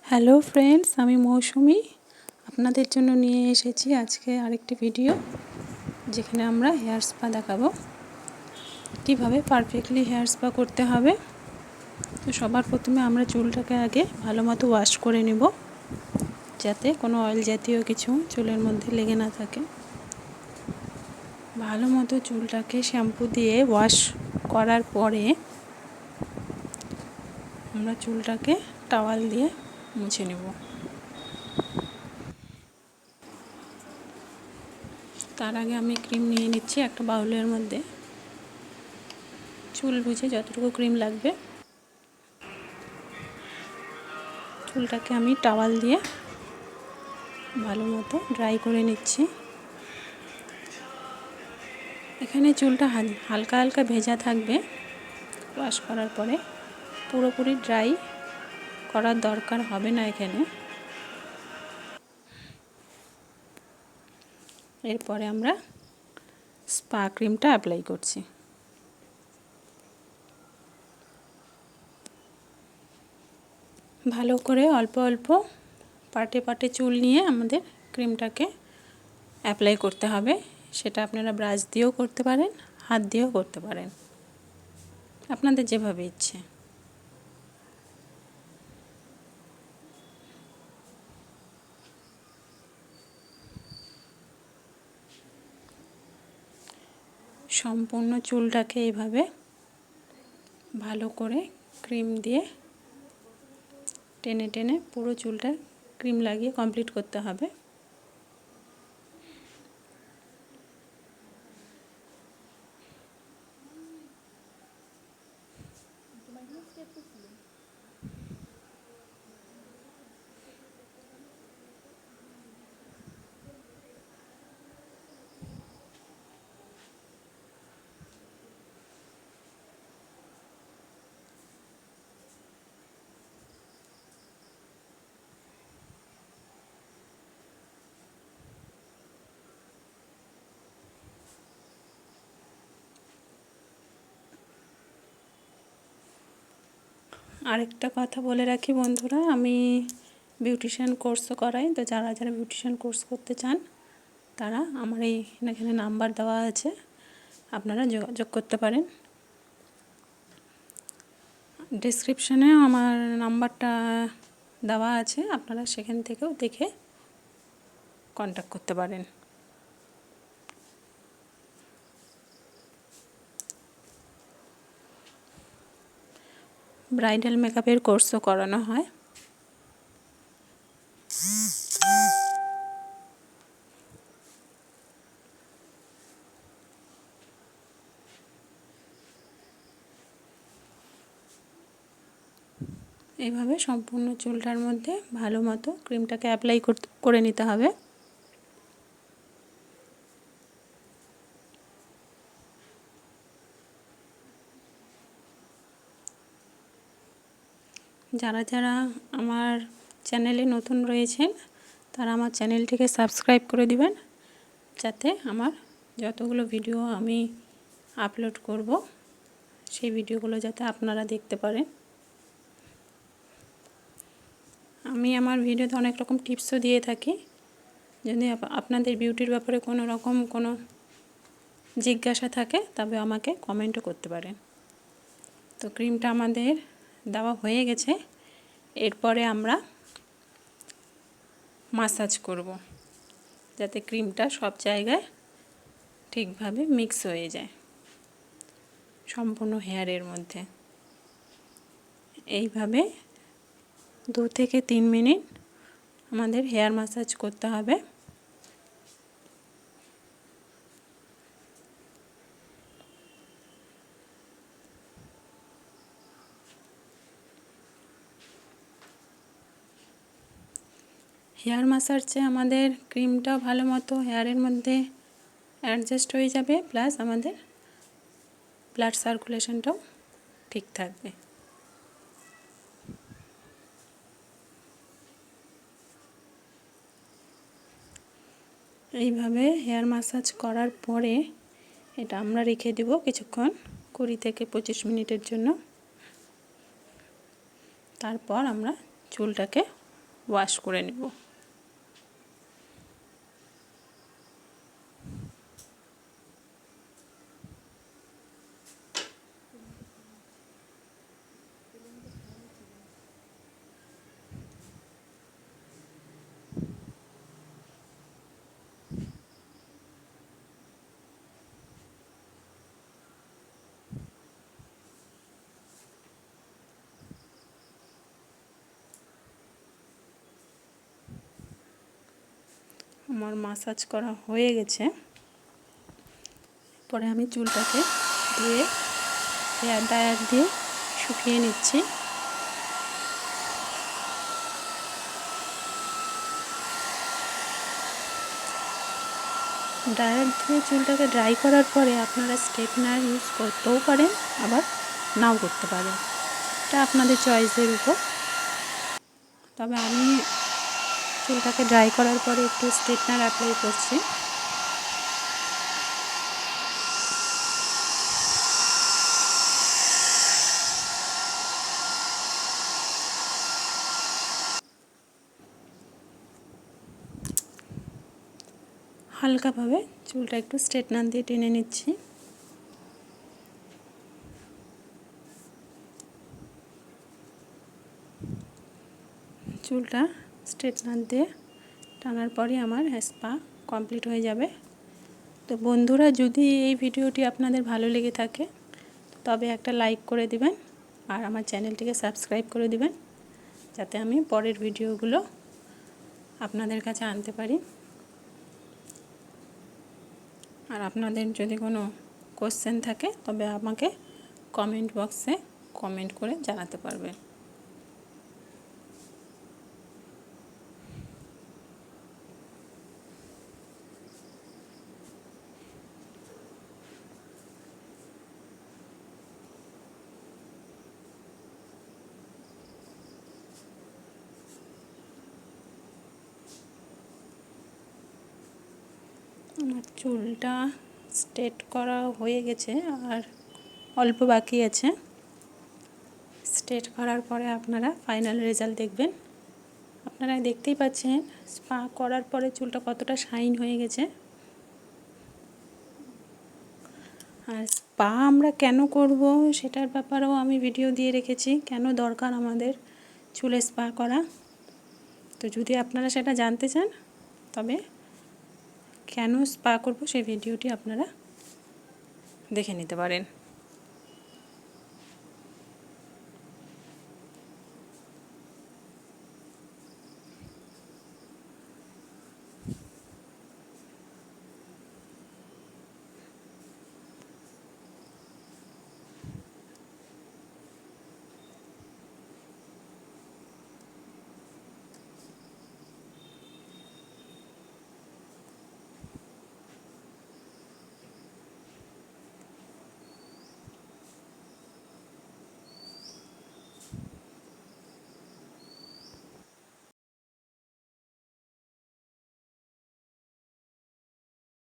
Hello friends, আমি মৌসুমি আপনাদের জন্য নিয়ে এসেছি আজকে আরেকটি ভিডিও, যেখানে আমরা হেয়ার স্পা দেখাবো কিভাবে পারফেক্টলি হেয়ার স্পা করতে হবে। তো সবার প্রথমে আমরা চুলটাকে আগে ভালো মতো ওয়াশ করে নেব, যাতে কোনো অয়েল জাতীয় কিছু চুলের মধ্যে লেগে না থাকে। ভালো মতো চুলটাকে শ্যাম্পু দিয়ে ওয়াশ করার পরে আমরা চুলটাকে টাওয়াল দিয়ে মুছে নেব। তার আগে আমি ক্রিম নিয়ে নিচ্ছি একটা বাউলের মধ্যে। চুল বুঝে যতটুকু ক্রিম লাগবে চুলটাকে আমি টাওয়াল দিয়ে ভালো মতো ড্রাই করে নিচ্ছি। এখানে চুলটা হালকা হালকা ভেজা থাকবে। ওয়াশ করার পরে পুরোপুরি ড্রাই করার দরকার হবে না এখানে। এরপরে আমরা স্পা ক্রিমটা অ্যাপ্লাই করছি। ভালো করে অল্প অল্প পাটে পাটে চুল নিয়ে আমাদের ক্রিমটাকে অ্যাপ্লাই করতে হবে। সেটা আপনারা ব্রাশ দিয়েও করতে পারেন, হাত দিয়েও করতে পারেন, আপনাদের যেভাবে ইচ্ছে। সম্পূর্ণ চুলটাকে এইভাবে ভালো করে ক্রিম দিয়ে টেনে টেনে পুরো চুলটা ক্রিম লাগিয়ে কমপ্লিট করতে হবে। আরেকটা কথা বলে রাখি বন্ধুরা, আমি বিউটিশিয়ান কোর্সও করাই। তো যারা যারা বিউটিশিয়ান কোর্স করতে চান তারা আমার এখানে নাম্বার দেওয়া আছে, আপনারা যোগাযোগ করতে পারেন। ডেসক্রিপশনে আমার নাম্বারটা দেওয়া আছে, আপনারা সেখান থেকেও দেখে কন্ট্যাক্ট করতে পারেন। ব্রাইডাল মেকআপের কোর্সও করানো হয়। এইভাবে সম্পূর্ণ চুলটার মধ্যে ভালো মতো ক্রিমটাকে অ্যাপ্লাই করে নিতে হবে। যারা যারা আমার চ্যানেলে নতুন রয়েছেন তারা আমার চ্যানেলটিকে সাবস্ক্রাইব করে দিবেন, যাতে আমার যতগুলো ভিডিও আমি আপলোড করব সেই ভিডিওগুলো যাতে আপনারা দেখতে পারেন। আমি আমার ভিডিওতে অনেক রকম টিপসও দিয়ে থাকি। যদি আপনাদের বিউটির ব্যাপারে কোনো জিজ্ঞাসা থাকে তবে আমাকে কমেন্টও করতে পারেন। তো ক্রিমটা আমাদের দেওয়া হয়ে গেছে। এরপরে আমরা মাসাজ করব, যাতে ক্রিমটা সব জায়গায় ঠিকভাবে মিক্স হয়ে যায় সম্পূর্ণ হেয়ারের মধ্যে। এইভাবে 2 থেকে 3 মিনিট আমাদের হেয়ার ম্যাসাজ করতে হবে। হেয়ার ম্যাসাজে আমাদের ক্রিমটাও ভালো মতো হেয়ারের মধ্যে অ্যাডজাস্ট হয়ে যাবে, প্লাস আমাদের ব্লাড সার্কুলেশনটাও ঠিক থাকবে। এইভাবে হেয়ার ম্যাসাজ করার পরে এটা আমরা রেখে দেব কিছুক্ষণ, 20 থেকে 25 মিনিটের জন্য। তারপর আমরা চুলটাকে ওয়াশ করে নেব। আমার মাসাজ করা হয়ে গেছে। পরে আমি চুলটাকে দিয়ে হেয়ার ড্রায়ার দিয়ে শুকিয়ে নিচ্ছি। ড্রায়ার দিয়ে চুলটাকে ড্রাই করার পরে আপনারা স্ট্রেটনার ইউজ করতেও পারেন, আবার নাও করতে পারেন, এটা আপনাদের চয়েসের উপর। তবে আমি চুলটাকে ড্রাই করার পরে একটু স্ট্রেটনার অ্যাপ্লাই করছি। হালকাভাবে চুলটা একটু স্ট্রেটনার দিয়ে টেনে নিচ্ছি। চুলটা স্ট্রেটনার দিয়ে টানার পরে আমার স্পা কমপ্লিট হয়ে যাবে। তো বন্ধুরা, যদি এই ভিডিওটি আপনাদের ভালো লেগে থাকে তবে একটা লাইক করে দিবেন আর আমার চ্যানেলটিকে সাবস্ক্রাইব করে দিবেন, যাতে আমি পরের ভিডিওগুলো আপনাদের কাছে আনতে পারি। আর আপনাদের যদি কোনো কোশ্চেন থাকে তবে আমাকে কমেন্ট বক্সে কমেন্ট করে জানাতে পারবেন। আমার চুলটা স্ট্রেট করা হয়ে গেছে আর অল্প বাকি আছে। স্ট্রেট করার পরে আপনারা ফাইনাল রেজাল্ট দেখবেন। আপনারা দেখতেই পাচ্ছেন স্পা করার পরে চুলটা কতটা শাইন হয়ে গেছে। আর স্পা আমরা কেন করব সেটার ব্যাপারেও আমি ভিডিও দিয়ে রেখেছি, কেন দরকার আমাদের চুলে স্পা করা। তো যদি আপনারা সেটা জানতে চান তবে কেন স্পা করব সেই ভিডিওটি আপনারা দেখে নিতে পারেন।